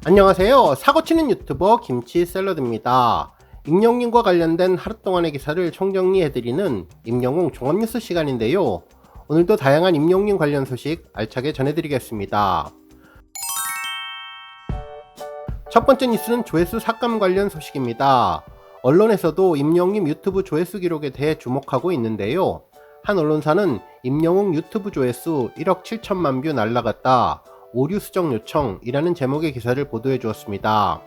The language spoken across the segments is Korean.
안녕하세요. 사고치는 유튜버 김치샐러드입니다. 임영웅과 관련된 하루 동안의 기사를 총정리해드리는 임영웅 종합뉴스 시간인데요. 오늘도 다양한 임영웅 관련 소식 알차게 전해드리겠습니다. 첫 번째 뉴스는 조회수 삭감 관련 소식입니다. 언론에서도 임영웅 유튜브 조회수 기록에 대해 주목하고 있는데요. 한 언론사는 임영웅 유튜브 조회수 1억 7천만 뷰 날라갔다. 오류 수정 요청이라는 제목의 기사를 보도해 주었습니다.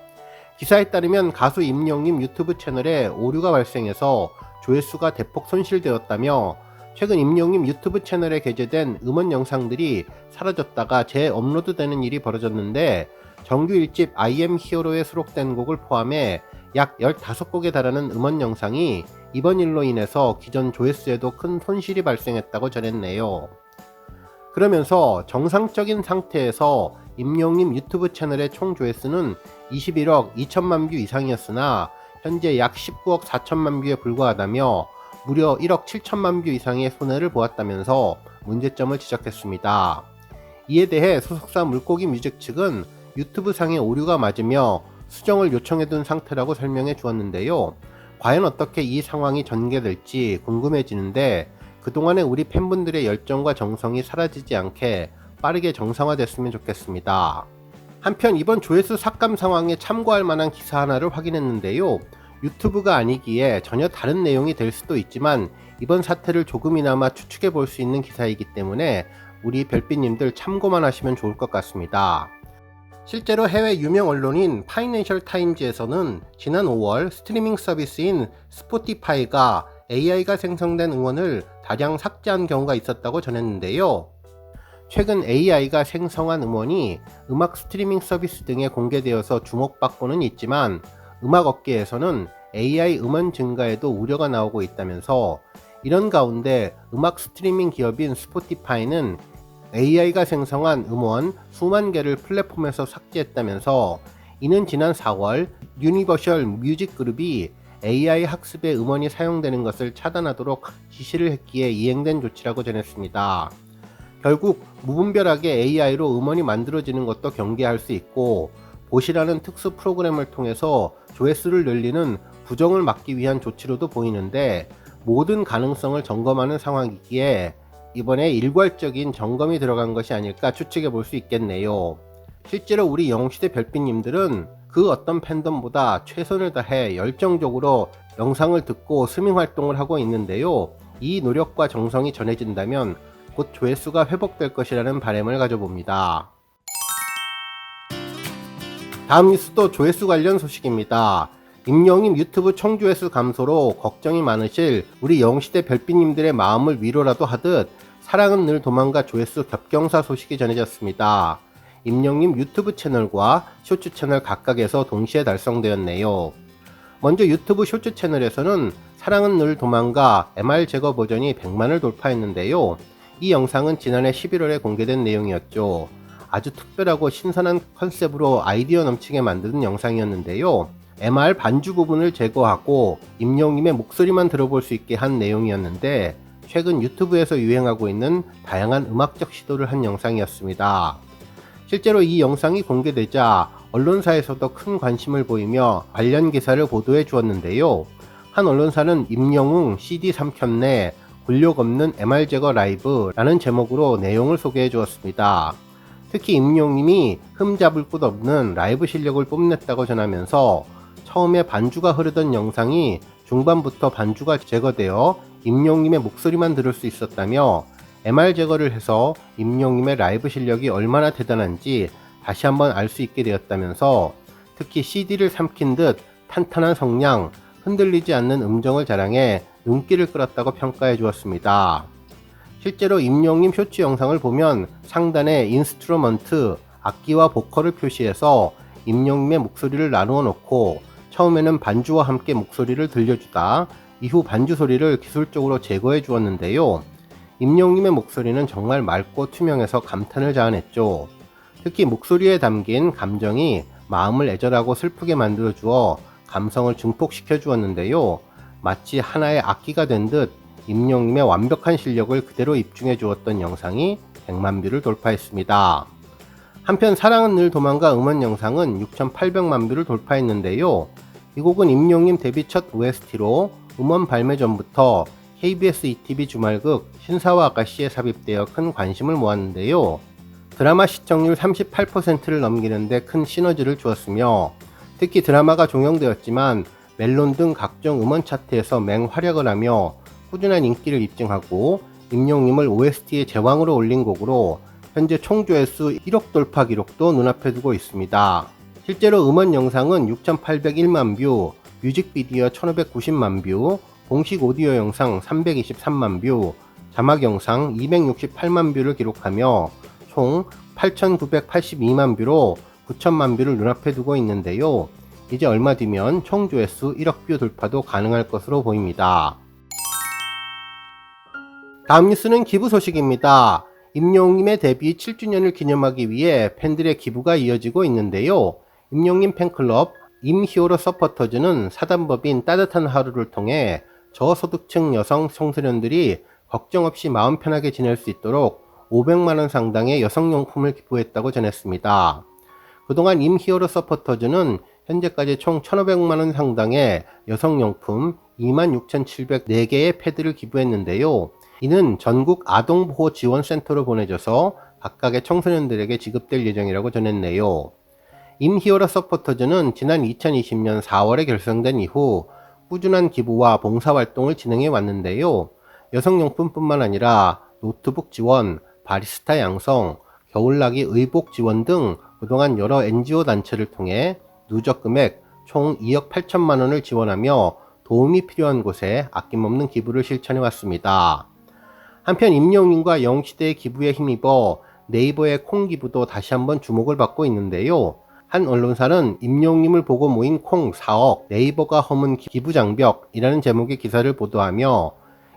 기사에 따르면 가수 임영웅 유튜브 채널에 오류가 발생해서 조회수가 대폭 손실되었다며 최근 임영웅 유튜브 채널에 게재된 음원 영상들이 사라졌다가 재업로드되는 일이 벌어졌는데 정규 1집 I am hero에 수록된 곡을 포함해 약 15곡에 달하는 음원 영상이 이번 일로 인해서 기존 조회수에도 큰 손실이 발생했다고 전했네요. 그러면서 정상적인 상태에서 임영웅 유튜브 채널의 총 조회수는 21억 2천만 뷰 이상이었으나 현재 약 19억 4천만 뷰에 불과하다며 무려 1억 7천만 뷰 이상의 손해를 보았다면서 문제점을 지적했습니다. 이에 대해 소속사 물고기 뮤직 측은 유튜브 상의 오류가 맞으며 수정을 요청해둔 상태라고 설명해 주었는데요. 과연 어떻게 이 상황이 전개될지 궁금해지는데 그동안의 우리 팬분들의 열정과 정성이 사라지지 않게 빠르게 정상화됐으면 좋겠습니다. 한편 이번 조회수 삭감 상황에 참고할 만한 기사 하나를 확인했는데요. 유튜브가 아니기에 전혀 다른 내용이 될 수도 있지만 이번 사태를 조금이나마 추측해 볼 수 있는 기사이기 때문에 우리 별빛님들 참고만 하시면 좋을 것 같습니다. 실제로 해외 유명 언론인 파이낸셜 타임즈에서는 지난 5월 스트리밍 서비스인 스포티파이가 AI가 생성된 음원을 다량 삭제한 경우가 있었다고 전했는데요. 최근 AI가 생성한 음원이 음악 스트리밍 서비스 등에 공개되어서 주목받고는 있지만 음악 업계에서는 AI 음원 증가에도 우려가 나오고 있다면서 이런 가운데 음악 스트리밍 기업인 스포티파이는 AI가 생성한 음원 수만 개를 플랫폼에서 삭제했다면서 이는 지난 4월 유니버셜 뮤직 그룹이 AI 학습에 음원이 사용되는 것을 차단하도록 지시를 했기에 이행된 조치라고 전했습니다. 결국 무분별하게 AI로 음원이 만들어지는 것도 경계할 수 있고 보시라는 특수 프로그램을 통해서 조회수를 늘리는 부정을 막기 위한 조치로도 보이는데 모든 가능성을 점검하는 상황이기에 이번에 일괄적인 점검이 들어간 것이 아닐까 추측해 볼 수 있겠네요. 실제로 우리 영웅시대 별빛님들은 그 어떤 팬덤보다 최선을 다해 열정적으로 영상을 듣고 스밍 활동을 하고 있는데요. 이 노력과 정성이 전해진다면 곧 조회수가 회복될 것이라는 바람을 가져봅니다. 다음 뉴스도 조회수 관련 소식입니다. 임영웅 유튜브 총 조회수 감소로 걱정이 많으실 우리 영웅시대 별빛님들의 마음을 위로라도 하듯 사랑은 늘 도망가 조회수 겹경사 소식이 전해졌습니다. 임영웅 유튜브 채널과 쇼츠 채널 각각에서 동시에 달성되었네요. 먼저 유튜브 쇼츠 채널에서는 사랑은 늘 도망가 MR 제거 버전이 100만을 돌파했는데요. 이 영상은 지난해 11월에 공개된 내용이었죠. 아주 특별하고 신선한 컨셉으로 아이디어 넘치게 만든 영상이었는데요. MR 반주 부분을 제거하고 임영웅의 목소리만 들어볼 수 있게 한 내용이었는데 최근 유튜브에서 유행하고 있는 다양한 음악적 시도를 한 영상이었습니다. 실제로 이 영상이 공개되자 언론사에서도 큰 관심을 보이며 관련 기사를 보도해 주었는데요. 한 언론사는 임영웅 CD 3켠내 굴욕 없는 MR 제거 라이브라는 제목으로 내용을 소개해 주었습니다. 특히 임영웅님이 흠잡을 곳 없는 라이브 실력을 뽐냈다고 전하면서 처음에 반주가 흐르던 영상이 중반부터 반주가 제거되어 임영웅님의 목소리만 들을 수 있었다며 MR 제거를 해서 임영웅님의 라이브 실력이 얼마나 대단한지 다시 한번 알 수 있게 되었다면서 특히 CD를 삼킨 듯 탄탄한 성량, 흔들리지 않는 음정을 자랑해 눈길을 끌었다고 평가해 주었습니다. 실제로 임영웅님 쇼츠 영상을 보면 상단에 인스트루먼트, 악기와 보컬을 표시해서 임영웅님의 목소리를 나누어 놓고 처음에는 반주와 함께 목소리를 들려주다 이후 반주 소리를 기술적으로 제거해 주었는데요. 임영웅님의 목소리는 정말 맑고 투명해서 감탄을 자아냈죠. 특히 목소리에 담긴 감정이 마음을 애절하고 슬프게 만들어 주어 감성을 증폭시켜 주었는데요. 마치 하나의 악기가 된 듯 임영웅님의 완벽한 실력을 그대로 입증해 주었던 영상이 100만 뷰를 돌파했습니다. 한편 사랑은 늘 도망가 음원 영상은 6,800만 뷰를 돌파했는데요. 이 곡은 임영웅 데뷔 첫 OST로 음원 발매 전부터 KBS ETV 주말극 신사와 아가씨에 삽입되어 큰 관심을 모았는데요. 드라마 시청률 38%를 넘기는데 큰 시너지를 주었으며 특히 드라마가 종영되었지만 멜론 등 각종 음원 차트에서 맹활약을 하며 꾸준한 인기를 입증하고 임영웅을 OST의 제왕으로 올린 곡으로 현재 총 조회수 1억 돌파 기록도 눈앞에 두고 있습니다. 실제로 음원 영상은 6,801만 뷰, 뮤직비디오 1,590만 뷰, 공식 오디오 영상 323만 뷰, 자막 영상 268만 뷰를 기록하며 총 8,982만 뷰로 9천만 뷰를 눈앞에 두고 있는데요. 이제 얼마 뒤면 총 조회수 1억 뷰 돌파도 가능할 것으로 보입니다. 다음 뉴스는 기부 소식입니다. 임영웅의 데뷔 7주년을 기념하기 위해 팬들의 기부가 이어지고 있는데요. 임영웅 팬클럽 임히어로 서포터즈는 사단법인 따뜻한 하루를 통해 저소득층 여성 청소년들이 걱정 없이 마음 편하게 지낼 수 있도록 500만원 상당의 여성용품을 기부했다고 전했습니다. 그동안 임히어로 서포터즈는 현재까지 총 1,500만원 상당의 여성용품 26,704개의 패드를 기부했는데요. 이는 전국 아동보호지원센터로 보내져서 각각의 청소년들에게 지급될 예정이라고 전했네요. 임히어로 서포터즈는 지난 2020년 4월에 결성된 이후 꾸준한 기부와 봉사활동을 진행해 왔는데요. 여성용품뿐만 아니라 노트북 지원, 바리스타 양성, 겨울나기 의복 지원 등 그동안 여러 NGO 단체를 통해 누적 금액 총 2억 8천만 원을 지원하며 도움이 필요한 곳에 아낌없는 기부를 실천해 왔습니다. 한편 임영웅과 영웅시대의 기부에 힘입어 네이버의 콩 기부도 다시 한번 주목을 받고 있는데요. 한 언론사는 임영웅을 보고 모인 콩 4억, 네이버가 허문 기부 장벽이라는 제목의 기사를 보도하며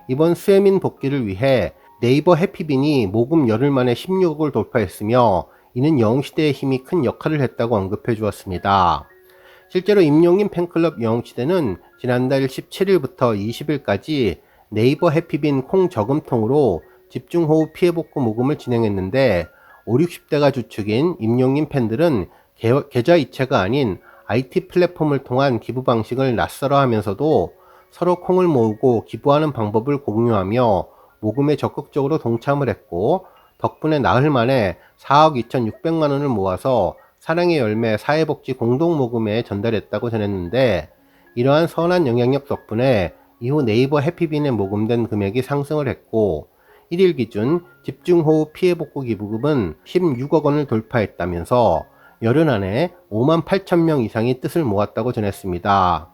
이번 수혜민 복귀를 위해 네이버 해피빈이 모금 열흘 만에 16억을 돌파했으며 이는 영웅시대의 힘이 큰 역할을 했다고 언급해 주었습니다. 실제로 임영웅 팬클럽 영웅시대는 지난달 17일부터 20일까지 네이버 해피빈 콩 저금통으로 집중호우 피해복구 모금을 진행했는데 50-60대가 주축인 임영웅 팬들은 계좌 이체가 아닌 IT 플랫폼을 통한 기부 방식을 낯설어 하면서도 서로 콩을 모으고 기부하는 방법을 공유하며 모금에 적극적으로 동참을 했고 덕분에 나흘 만에 4억 2,600만 원을 모아서 사랑의 열매 사회복지 공동모금에 전달했다고 전했는데 이러한 선한 영향력 덕분에 이후 네이버 해피빈에 모금된 금액이 상승을 했고 1일 기준 집중호우 피해복구 기부금은 16억 원을 돌파했다면서 열흘 안에 5만 8천 명 이상이 뜻을 모았다고 전했습니다.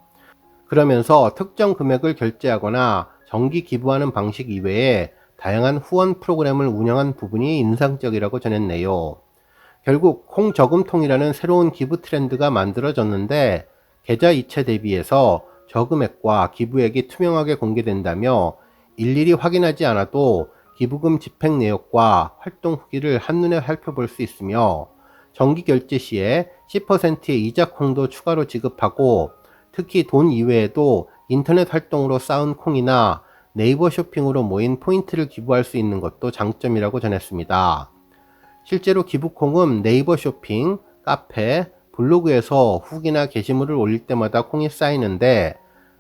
그러면서 특정 금액을 결제하거나 정기 기부하는 방식 이외에 다양한 후원 프로그램을 운영한 부분이 인상적이라고 전했네요. 결국 콩저금통이라는 새로운 기부 트렌드가 만들어졌는데 계좌 이체 대비해서 저금액과 기부액이 투명하게 공개된다며 일일이 확인하지 않아도 기부금 집행 내역과 활동 후기를 한눈에 살펴볼 수 있으며 정기 결제 시에 10%의 이자콩도 추가로 지급하고 특히 돈 이외에도 인터넷 활동으로 쌓은 콩이나 네이버 쇼핑으로 모인 포인트를 기부할 수 있는 것도 장점이라고 전했습니다. 실제로 기부콩은 네이버 쇼핑, 카페, 블로그에서 후기나 게시물을 올릴 때마다 콩이 쌓이는데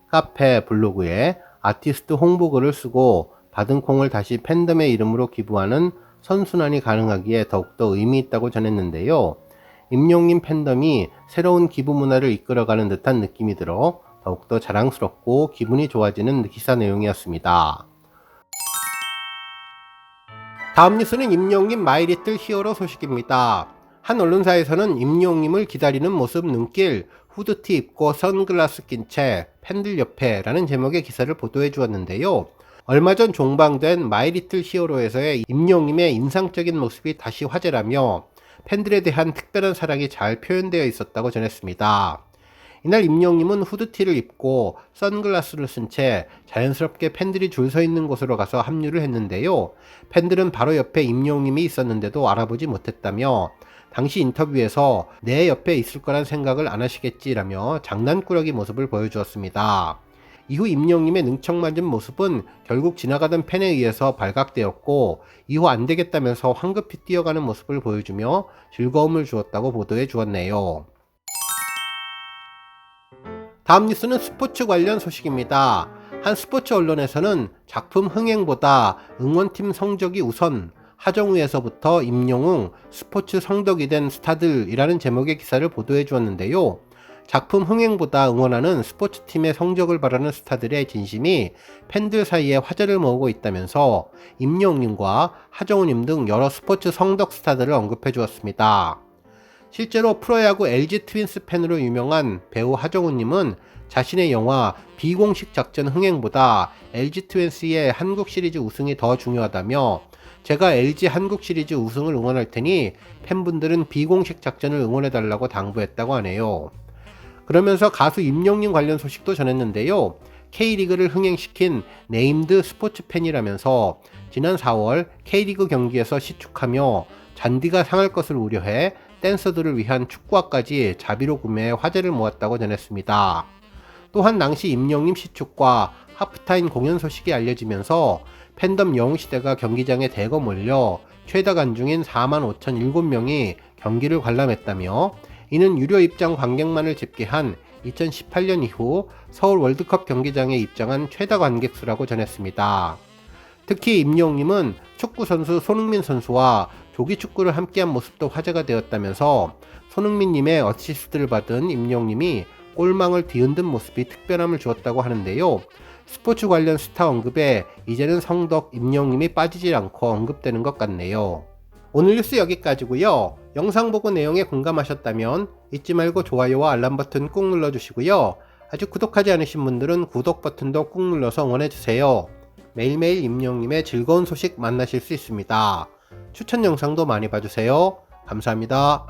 카페, 블로그에 아티스트 홍보글을 쓰고 받은 콩을 다시 팬덤의 이름으로 기부하는 선순환이 가능하기에 더욱더 의미 있다고 전했는데요. 임영웅 팬덤이 새로운 기부 문화를 이끌어가는 듯한 느낌이 들어 더욱더 자랑스럽고 기분이 좋아지는 기사 내용이었습니다. 다음 뉴스는 임영웅 마이리틀 히어로 소식입니다. 한 언론사에서는 임영웅을 기다리는 모습 눈길, 후드티 입고 선글라스 낀 채 팬들 옆에 라는 제목의 기사를 보도해 주었는데요. 얼마 전 종방된 마이리틀 히어로에서의 임영웅의 인상적인 모습이 다시 화제라며 팬들에 대한 특별한 사랑이 잘 표현되어 있었다고 전했습니다. 이날 임영웅은 후드티를 입고 선글라스를 쓴 채 자연스럽게 팬들이 줄 서 있는 곳으로 가서 합류를 했는데요. 팬들은 바로 옆에 임영웅이 있었는데도 알아보지 못했다며 당시 인터뷰에서 내 옆에 있을 거란 생각을 안 하시겠지라며 장난꾸러기 모습을 보여주었습니다. 이후 임영님의 능청맞은 모습은 결국 지나가던 팬에 의해서 발각되었고 이후 안되겠다면서 황급히 뛰어가는 모습을 보여주며 즐거움을 주었다고 보도해 주었네요. 다음 뉴스는 스포츠 관련 소식입니다. 한 스포츠 언론에서는 작품 흥행보다 응원팀 성적이 우선, 하정우에서부터 임영웅, 스포츠 성덕이 된 스타들이라는 제목의 기사를 보도해 주었는데요. 작품 흥행보다 응원하는 스포츠팀의 성적을 바라는 스타들의 진심이 팬들 사이에 화제를 모으고 있다면서 임영웅님과 하정우님 등 여러 스포츠 성덕 스타들을 언급해 주었습니다. 실제로 프로야구 LG 트윈스 팬으로 유명한 배우 하정우님은 자신의 영화 비공식 작전 흥행보다 LG 트윈스의 한국 시리즈 우승이 더 중요하다며 제가 LG 한국 시리즈 우승을 응원할 테니 팬분들은 비공식 작전을 응원해달라고 당부했다고 하네요. 그러면서 가수 임영웅 관련 소식도 전했는데요. K리그를 흥행시킨 네임드 스포츠 팬이라면서 지난 4월 K리그 경기에서 시축하며 잔디가 상할 것을 우려해 댄서들을 위한 축구화까지 자비로 구매해 화제를 모았다고 전했습니다. 또한 당시 임영웅 시축과 하프타임 공연 소식이 알려지면서 팬덤 영웅시대가 경기장에 대거 몰려 최다 관중인 45,007명이 경기를 관람했다며 이는 유료 입장 관객만을 집계한 2018년 이후 서울 월드컵 경기장에 입장한 최다 관객 수라고 전했습니다. 특히 임영웅님은 축구선수 손흥민 선수와 조기축구를 함께한 모습도 화제가 되었다면서 손흥민님의 어시스트를 받은 임영웅님이 골망을 뒤흔든 모습이 특별함을 주었다고 하는데요. 스포츠 관련 스타 언급에 이제는 성덕 임영웅님이 빠지질 않고 언급되는 것 같네요. 오늘 뉴스 여기까지고요. 영상 보고 내용에 공감하셨다면 잊지 말고 좋아요와 알람 버튼 꾹 눌러주시고요. 아직 구독하지 않으신 분들은 구독 버튼도 꾹 눌러서 응원해주세요. 매일매일 임영웅님의 즐거운 소식 만나실 수 있습니다. 추천 영상도 많이 봐주세요. 감사합니다.